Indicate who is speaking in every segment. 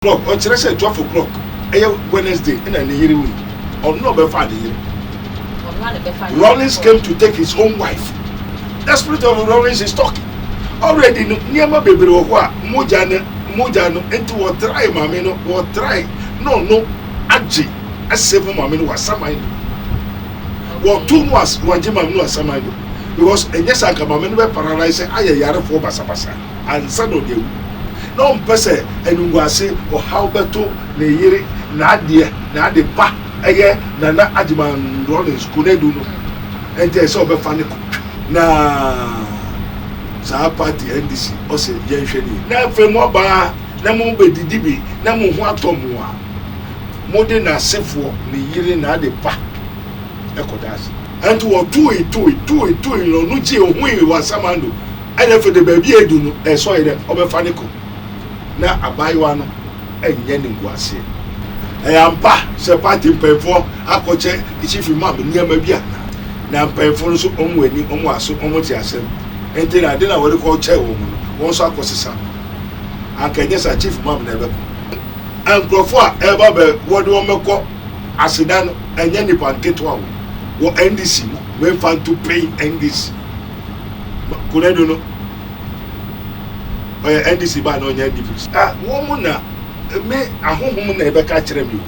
Speaker 1: Clock, or should I say 12 o'clock? Wednesday, and a year week. Or no, be found here. Rawlings came to take his own wife. The spirit of Rawlings is talking. Already, near my baby, Mojano, into what try, Mamino, or try. No, Agyemang, a 7 Mamino was some. Well, 2 months, Agyemang was some. Because a yes, I come and paralyzed. I yara for Basabasa and son of you. No person and say or how better the year Nadia, Nadia Pa, again, Nana Agyemang Rawlings, Konadu, and there's over funny. Na sa party NDC, or say, Yensheni. Now, for more bar, Namu be Dibi, Namu Watomua. Modern as safe for the year Nadia Pa. Echodas. And to a two, no Nuji, who was Samando, and for the baby, Edu, a soil of a fanico. Now I buy one and Yenin was here. I am pa, Sir Party pay for a coach, if you mamma near Mabia. Now pay for so on wedding on was so almost yourself. And then I didn't want to call chairwoman, once I was a son. I can just achieve mom never. And Profa ever what do I call Asidan and Yanipan get one. What NDC when found to pay NDC. Could I do no? Or NDC by no difference. Woman, me a home never catch them.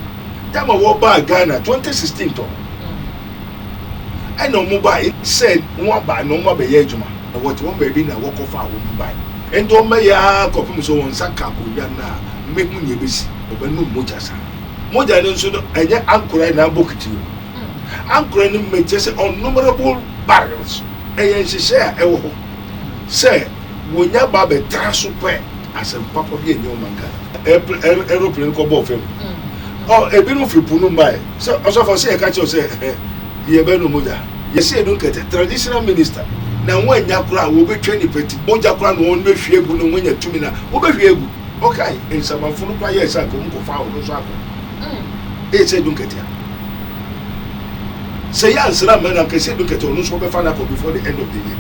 Speaker 1: Tama war by Ghana 2016. I know mobile said one by no more by Agyemang. What one baby na walk off our woman by. And don't may ya copy so on Saka Yana make me busy, but no mojasa. Moja don't so and yet uncle and I book it you. Uncle may just innumerable barrels. And she said, say, when your baby transfer as a papa here in your manga, aeroplane come off him. Oh, a bit of you put by. So, also for say, I can't say, Yabeno Muda. You say, don't get a traditional minister. Now, when Yakura will be training petty, Bojakran won't be able to win your 2 minutes. Okay, in some full players, I couldn't go far. It's a don't get here. Say yes, man, I can say look at all those who before the end of the year.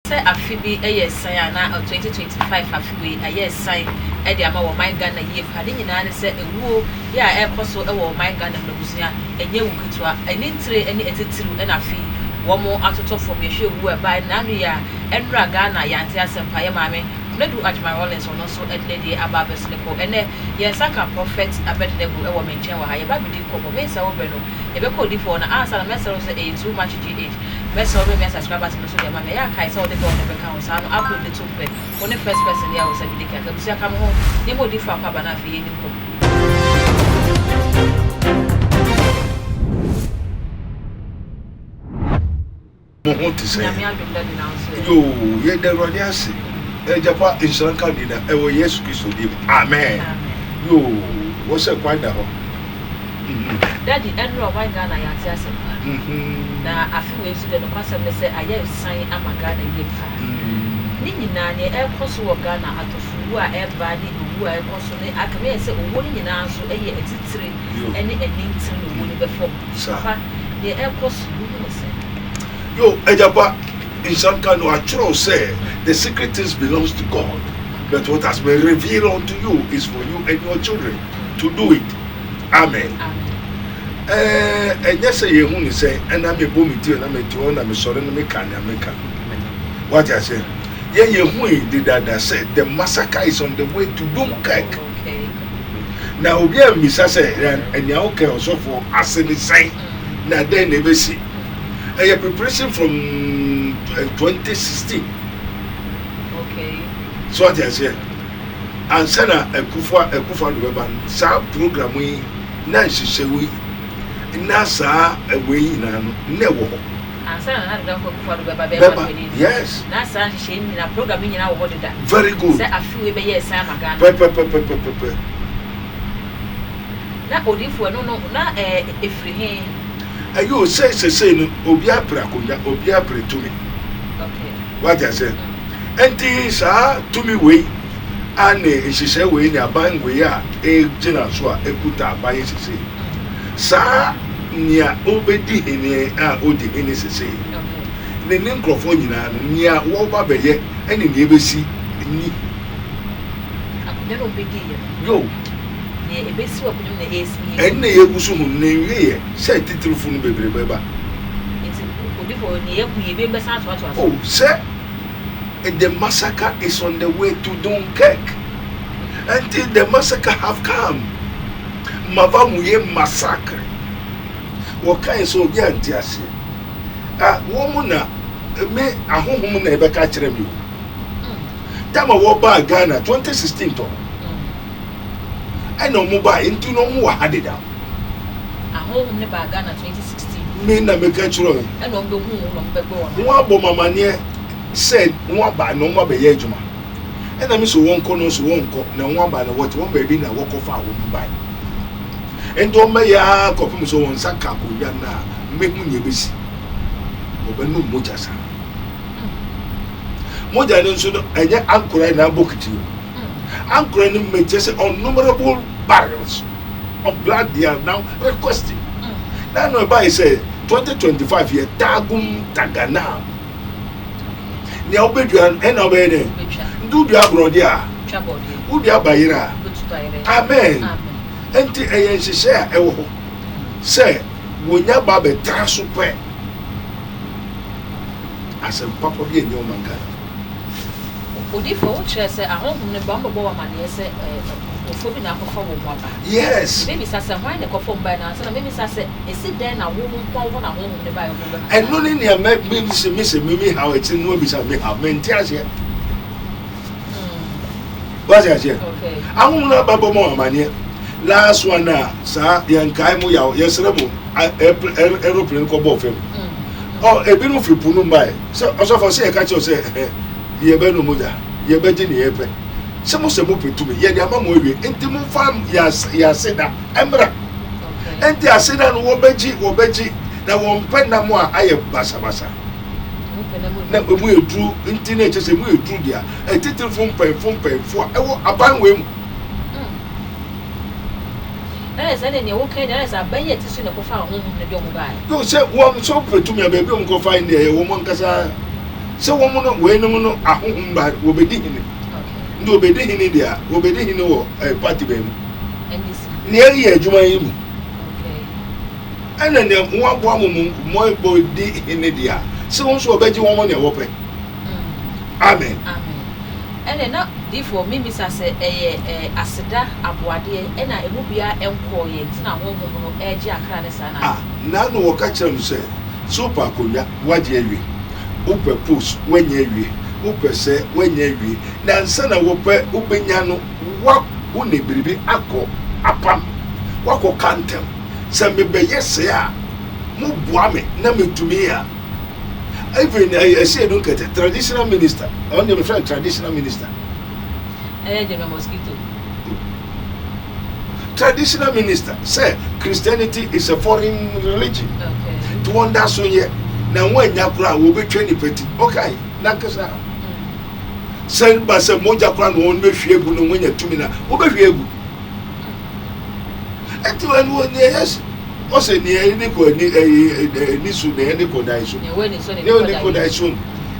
Speaker 2: Say a Phoebe a yes, Sayana of 2025 a Phoebe a yes sign at the amount of my gun a year. Hadin and said a woo, yeah, air cost or my gun and Lucia, and you could an entry any attitude and a fee. One more out of from your shoe who are by Namia and Ragana Yantias and Payamame. Nedu Agyemang Rawlings on also at Lady Ababas Nico, and then yes, I can prophet a better level or mention why a baby did come over Mesa Obreno. If I called for an answer, a message of a too much GH. Messa over Messa subscribers to the Mamma, I saw the door never counts. I'm upload the 2 pay. When the first person there was a big cat, so I come home, they would differ Cabana for you.
Speaker 1: Want to say, you, yet the Rodiasi. Japan insurance candidate, yes, Christo. Amen. You, what's a quite the
Speaker 2: Daddy, and Rob, my Ghana, I answer. Now, I feel to the concept, they say, I have signed a Ghana Yipa. Nini Nani, air cost of Ghana, out of who are everybody who are also, I can say, one in answer, a year, it's 3, any and link before. The air cost, you say. Yo, Japan. In some kind of a true say, the secret things belongs to God. But what has been revealed unto you is for you and your children to do it. Amen. And yes, you only say, and I'm a boom and I'm a tone, I'm a sorry, I'm a can. What I say? Yeah, you did that said the massacre is on the way to Dunkirk. Now, we have Missa say, and you okay also for as any sign. Now, then never see. A preparation from 2016. Okay.
Speaker 1: So what I say, and send a kufa the weban. Sa program we Nancy say we Nasa away never.
Speaker 2: And send another kufa the weban.
Speaker 1: Yes.
Speaker 2: Nasa she in a program in our body that.
Speaker 1: Very good.
Speaker 2: Say a few yes, Sam again.
Speaker 1: Pepe.
Speaker 2: Now, Odifo, no, not if we
Speaker 1: and you say, Obia Prakunya, Obia Pre to me.
Speaker 2: Okay.
Speaker 1: What I said. And things are to me way. And she said, we in a bang we are a general swat, a puta by say. Sa near Obedi in a Odi in say. ne nkrofo nyina no nia wo ba beye ene ne ebesi ni
Speaker 2: akudɛ no bedi
Speaker 1: yo
Speaker 2: ne ebesi wa kudum na esi
Speaker 1: ene yegusu hu ne wiye se titirifo no bebre beba
Speaker 2: odifo ne yaku yebe be sa to
Speaker 1: oh say the massacre is on the way to Dunkirk until the massacre have come mavamuye massacre wokai so obi antiase woman na me ahohom na ebeka kire mi tama wo ba Ghana 2016 to no mo ba into no mo hadeda
Speaker 2: ahohom ne ba Ghana 2016
Speaker 1: me na me ka kire
Speaker 2: no be hu no be gbo
Speaker 1: no abo mamane said no ba no mo be ye adwuma na me so won ko no so won ko na won ba na what won ba bi na wo ko fa wo mbai endo me ya ko pum so won saka ko ya na me hu nye besi obenu moja sa moja no so enye ankora na bokiti ankora ni me just innumerable barrels of blood they are now requesting now no by say 2025 year tagum tagana ni obeduan en obede ndu du abrodi a udi abayira amen enti eyen hihye a ewo ho say wonya ba be traso pe asem papa bi enyo manga
Speaker 2: odifo wo chere say ahohom ne bamba bo amane say ofo bi na akofo wo mo aba
Speaker 1: yes
Speaker 2: maybe say why ne kofo mba na say maybe say esi den na wo nko na ahohom ne ba yo bo
Speaker 1: and no ni me me how it no be say me have maintain what's it
Speaker 2: okay
Speaker 1: ahohom na bamba mo amane last one sa yankai mu ya yesremo aeroplane ko bo fem oh ebi no fi punu mbai so for say e ka che say ye be no moja ye be ji ne ye pe se mo petumi ye dia ma mo ewe enti mo fam ya seda emra enti aseda no wo beji na wo mpe na mo a aye basa na mu edru enti na che se mu edru dia etitil fom pe fo ewo aban we mu
Speaker 2: na se ne wo kan na se aban ye tisu ne ko fa honhom ne bi o mo bai
Speaker 1: no se wo so petumi a bebi o mo ko fa ne ye wo mo nkasa se wo mo no we no mo no ahohom ba wo bedi hini ndo obedi hini dia obedi hini wo party be mu ni eri adwuma yi mu okay ana ne mo abo mo bodi hini dia se won so obeji won mo ne wo pe amen
Speaker 2: ene na difo mimi sase aseda aboade ena emu bia enko ye ntina honhom no eji akra ne sana
Speaker 1: na no wo ka kire no se super akonya waje awie upe post wenye awie upese wenye awie na nsa na wo pe ubenya no wa woni biribi akọ apam wako kantem se mebe yese a mu boa me na metumi a even I say don't get traditional minister on the friend traditional minister
Speaker 2: the mosquito
Speaker 1: traditional minister say Christianity is a foreign religion
Speaker 2: okay
Speaker 1: to wonder so ye na wanya kura wo betwe ni peti okay na kasa say ba say moja kura no won behwiegu no wanya tumi na wo behwiegu enti wan won yes o se ni ni ko ni su ni ko dai su
Speaker 2: ni we so
Speaker 1: ni ko dai su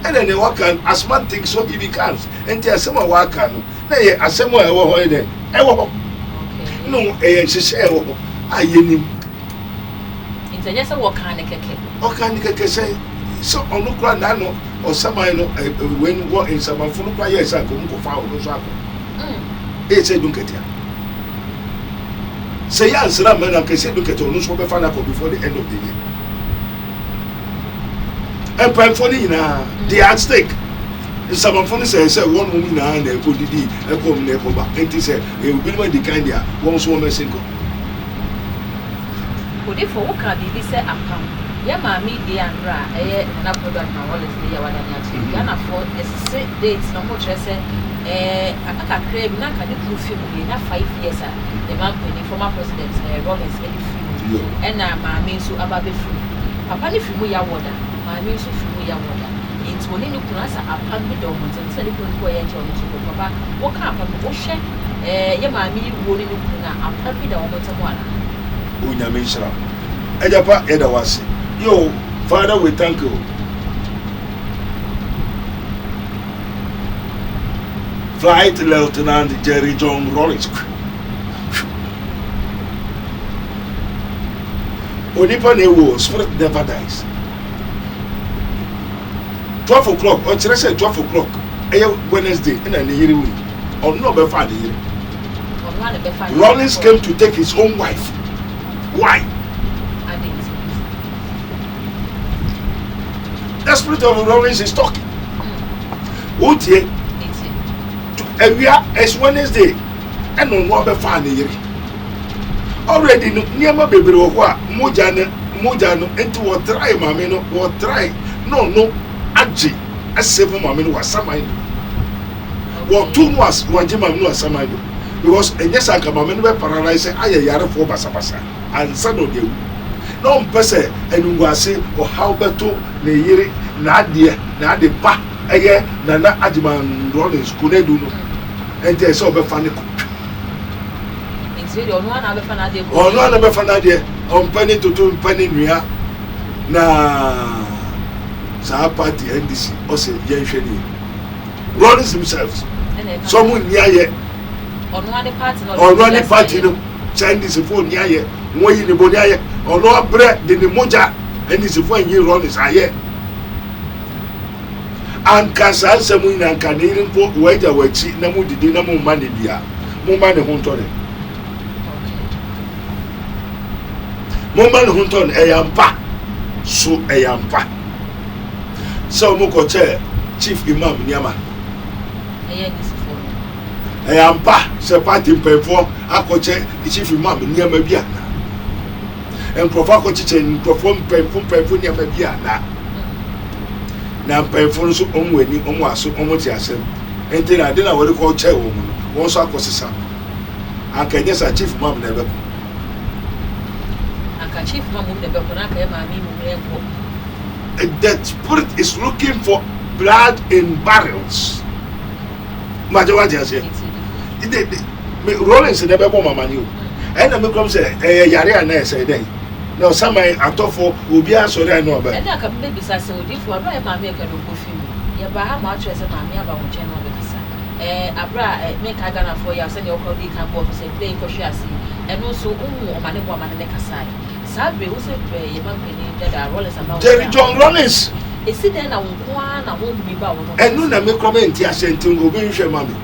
Speaker 1: and then what can as man thinks so he becomes enti asema wa kan no na ye asema e wo ho e de e wo ho
Speaker 2: okay
Speaker 1: no e hihye e wo ho ayenim
Speaker 2: enti se wo kan ne keke
Speaker 1: o kan ne keke say so onu kura na no o sama no when what in sama funu kura yes ko ko fa o so akọ e say dun ketia say answer am na ke say dun ketia onu so be fa na ko before the end of the year and prime for ni na they at stake some of them say one woman na na ko didi e ko na ko ba enti say e obi ma di kind dia won so me sinko
Speaker 2: odifo wo ka bibi say apam ya mami di anra na product na Rawlings dey wada nya to Ghana for esse dates na mo chere say akaka kra bi na ka de proof bi na 5 years a the man the former president Rawlings any free and na mami so ababe free papa ni free mu ya woda mami so free mu ya woda into woni ni kuna sa apam bi do mo tente ni ko ye nche so ko papa wo ka apam wo hwe ya mami wo ni kuna apam bi da wo mo temo ala
Speaker 1: unya menshira ejapa eda wase yo father we thank you Flight Lieutenant Jerry John Rawlings. Onipa newo spirit never dies. 12 o'clock, or should I say 12 o'clock? Wednesday, and then the year week. Or no, be found here. Rawlings came to take his own wife. Why?
Speaker 2: I didn't.
Speaker 1: The spirit of Rawlings is talking. What here? And we are as Wednesday, and on what be found here. Already, near my baby, Mojano, into what try, mammy, what try. No, Aji, as 7 mammy was some. What 2 was one Agyemang was some. Because and yes, I come and paralyzed. I yara for Basabasa and son of you. No person and was say or how better the year Nadia, Nadia Pa, again, Nana Agyemang Rawlings Konadu, and there's over funny. It's really on one other Fanadia, or one other Fanadia, on penny to 2 penny near na Sa party NDC, also Yenshani. Rawlings themselves, someone near yet. On one party, no Chinese phone, yea, one in the body, or no bread, then the moja, and this is 1 year Rawlings. Aye, and Casa Samuin and Canadian port, wait a way, cheat, no more dynamo money, dear, more money, Hunton. Moment Hunton, a yampa, so a yampa. So Moko chair, Chief Imam Nyama. Ampa, se party pay-for, I could check the chief imam near Mabiana. And Profaco Chichen perform pay-for near Mabiana. Now pay-for so on wedding almost so almost yourself. And then I didn't want to call chairwoman, once I was a son. I can just a chief mom never.
Speaker 2: I can chief mom never
Speaker 1: that spirit is looking for blood in barrels. Majority has said. Rawlings never bomb money. And the Milgram said, Yare and I said, no, some I thought for will be answered. I know about it. And I can maybe say, so if you are my mammy, I can go for you. You buy how much as a mammy about general officer. Abra make a gun for you, send your colleague can go to say, play for Shassi, and also money woman and make a side. Sabri was a very young that are Rawlings about Jerry John Rawlings. Is it then I won't be bound? And no, I make comment, yes, and to go be your mammy.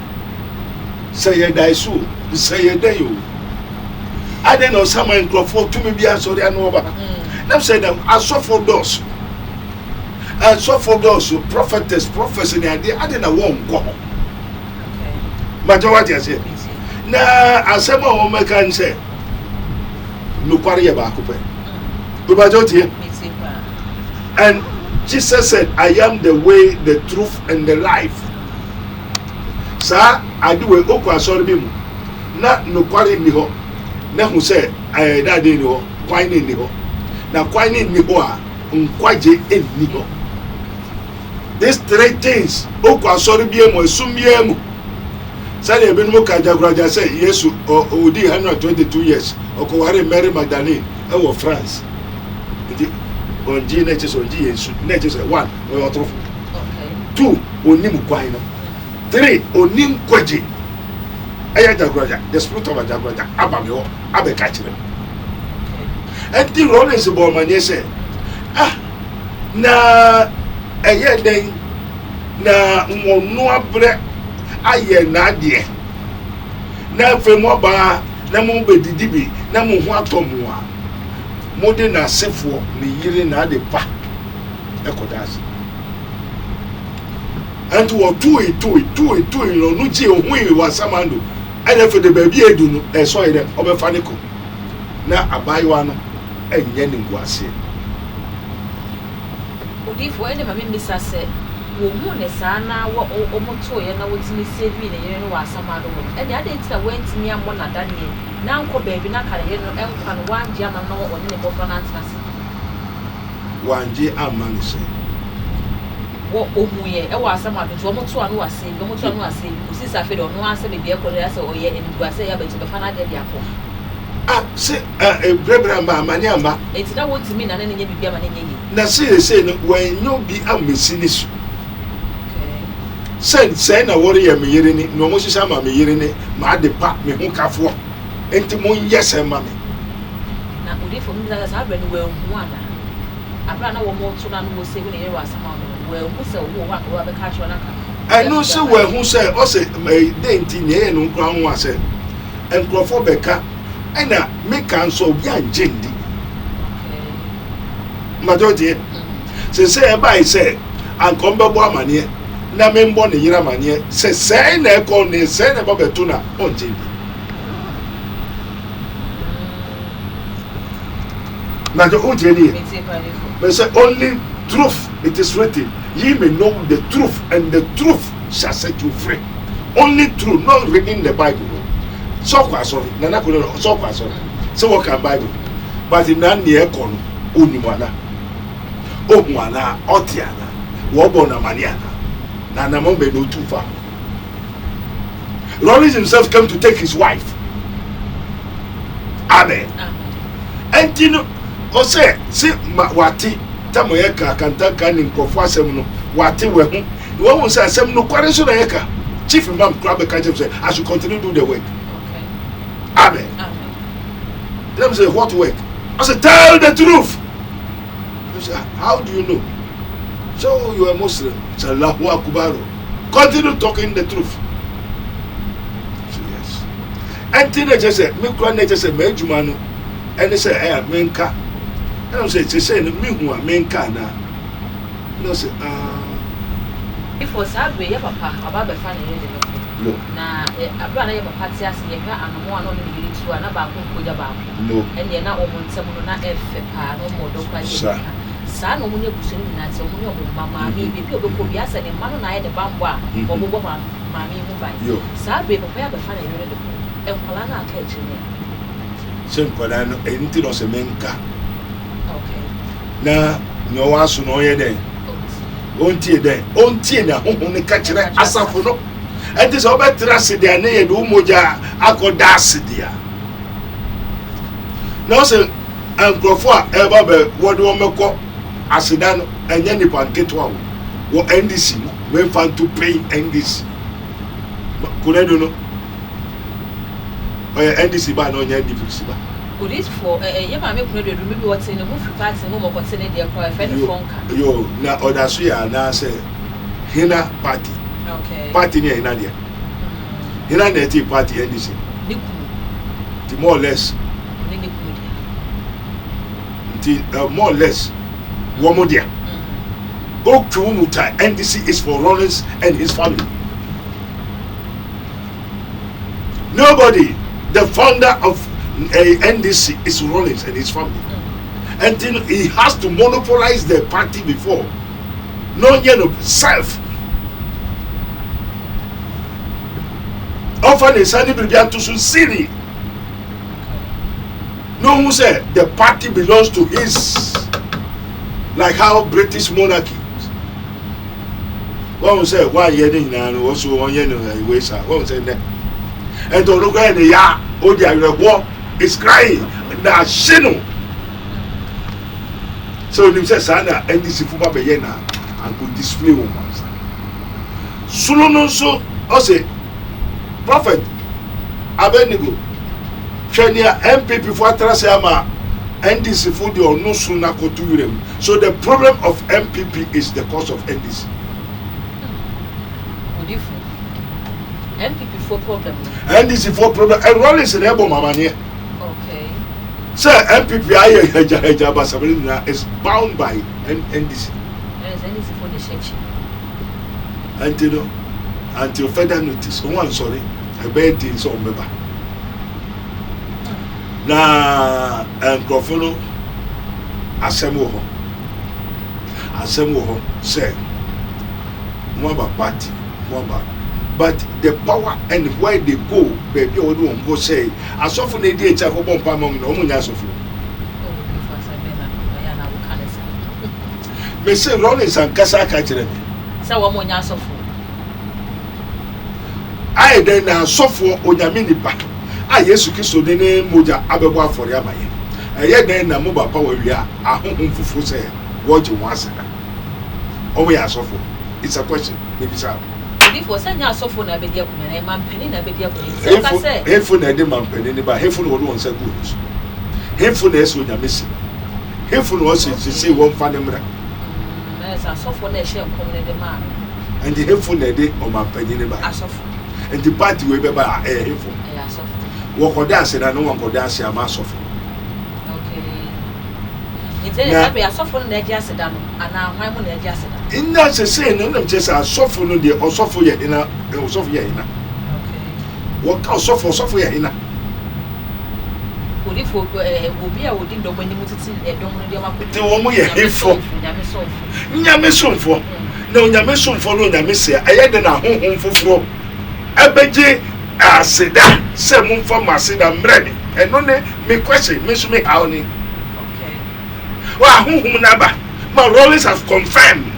Speaker 1: Say a die so, say a day. I don't know someone for to me be answered. I know about. Now say them, I saw for those. I saw for those who prophetess, prophecy, and idea. I didn't want go. But what I say? Now, as some woman can say, no quarry about Kupe. And Jesus said, I am the way, the truth, and the life. Sir, I do a go sorry bim. Not no quarry in the hole. Now who said, I died in the hole, quine in the hole. Now quine in the hole, quite in the hole. These 3 things, Oka sorry bim or sum yam. Say a Benmoka Jagraja say, yes, or Odi 122 years, or Kowari Mary Magdalene, or France. On G natures or G natures 1 or 2, Onim Quine. 3 Onim Kwaji. Ayajagraja, the spirit of Ajagraja, Abamio, Abe catch them. And the Rawlings about my say, na a year day, na no bread, aye, na dear. Na Femoba, na Mumbe Dibi, na Muatomua. Modern as safe for the year na de pa. Echodas. And to a two, no G or we was Samando. And for the baby, I do not, I saw it over Fanico. Now I buy one and Yenning was here.
Speaker 2: But if when my Missa said, Woman, Sana, what almost toy, and I would see me saving a year was Samado. And the other went near one at that year. Now, baby, not and 1 German or any more finance.
Speaker 1: 1 Agyemang say.
Speaker 2: What Omuye, I was some of the Jomotuan was saying, Jomotuan was saying, since I feel no answer, maybe a colleague or yet, and you are saying, but to the fan de Yapo.
Speaker 1: Say a Brebramba, Maniamba.
Speaker 2: It's not what to mean, and any Yaman.
Speaker 1: Now, say, when you be a missing. say na worry ya me yere ni no mo hisa ma me yere ni ma de pa me hu kafo enti mo yes ma me
Speaker 2: na odi fo mi da sa abra ni we hu ana abra na wo mo to na no wo se we ne wa sama no we hu se wo wa ko be ka cho na ka
Speaker 1: I know say we hu say o say dey enti ne no nkra hu ase enkrofo be ka ena me kan so bi anjendi majority say by say an kombe bo amane na me mbo ne yira amane say na e ko ne say na ba beto na onjendi na the onjendi me say only truth it is written ye may know the truth and the truth shall set you free only truth not reading the Bible so kwaso na na ko so kwaso say what can Bible but in na ne e ko no onimwana Ogwana Otiana, Wobona Maniana, Nana Mombe no too far. Rawlings himself came to take his wife. Amen. And Tino, or say, Wati, Tamoyeka, Kantaka, in Profasem, Wati, where one was a seminal quarrison eka. Chief Imam Crab Kajem said, I should continue to do the work. Amen. Let me say, what work? I said, tell the truth. How do you know? So you are Muslim. Allahu Akbar. Continue talking the truth. So yes. And teenagers say, me grandneighbor say, me jumano. And they say, I am menka. And I say, they say, me who are menka na. No say,
Speaker 2: If was Saturday, your papa, about the family. Na abana ya papa ti ase ye hwa anomo ano ne yiri tu ana ba ko koja ba
Speaker 1: no
Speaker 2: and ye na omunsem no na efe pa no mo do kwa ye sa no mo ne busoni na te mo ne o mama mi bi bi obeko bi ase ne ma no na ye de bambo a obobo ma mi hu ban sa be papa ya be fa na yere de e kwala na aka echi ne
Speaker 1: sem kwala no enti no se menka
Speaker 2: okay
Speaker 1: na no wa so no ye den ontie na ho ne ka kire asafo no and this over trust there na do moja akoda asidia no say ankrofo a eba be wodo omeko asida no enye ni panketwa wo NDC we fan to pay NDC Konadu no NDC ba no nya NDC ba
Speaker 2: police for ye ma me Konadu do maybe what say no free party no mo ko say dey cry fe the phone
Speaker 1: yo na odaso ya na say hina party.
Speaker 2: Okay.
Speaker 1: Party near Inadia. India party NDC. The more or less. More or less. Womodia. Okumuta NDC is for Rawlings and his family. Nobody, the founder of NDC is Rawlings and his family. And then he has to monopolize the party before. No, self. Often a sunny began to Siri. No one said the party belongs to his, like how British monarchy. One said, why yelling and also one year ways. One said that. And to look at the ya, oh, the war is crying. Now, Shino. So, you say, Sana, and this is for Bayena, and could display woman. Suno so, I say, Prophet Abenigo Kenya MPP for Trasiama NDC for the no sooner koturem. So the problem of MPP is the cause of NDC.
Speaker 2: MPP for problem.
Speaker 1: NDC for problem and Rawlings in Ebo Mamania.
Speaker 2: Okay.
Speaker 1: Sir MPP I is bound by NDC.
Speaker 2: NDC for the church.
Speaker 1: Until further notice. Oh, I'm sorry. I bet it's on member. Na Nkrofono asemo say Mwaba party Mwaba, but the power and where they go, baby, or do go say as often they did Chako Bompa Mom no Munya Sofu. Me say Rawlings and Kasa Kachire.
Speaker 2: Sa wa Munya Sofu.
Speaker 1: I then na sofo onyame ba a Yesu Kristo de ne moja abebo afore amaye eye den na mo ba power wi a ahonhom fufu say wo je wo aseda o we asofo. It's a question maybe sir.
Speaker 2: Before send us off on a video, and I'm penning a video.
Speaker 1: Hateful, I demand penny, but hateful one say good. Hatefulness when you're missing. Hateful was to say one funny man.
Speaker 2: As I saw for the share coming the man.
Speaker 1: And the hateful lady on my penny by us off. And the party will be by a hateful. Walk or dance, and I know one could dance a mass of.
Speaker 2: Instead, I saw for the Jacid, and now I'm on the Jacid.
Speaker 1: In that's a saying, no, just a software no dear or software in a software in a. What comes software in a. Would it for will be a wooden domain limited a domain? The woman you hateful. Yamisum for no Yamisum for no Yamisia. I had a home for Abeji. I said that 7 for my sin I'm ready. And only me question, Miss Me Howling. Okay. Well, whom number? My Rawlings have confirmed.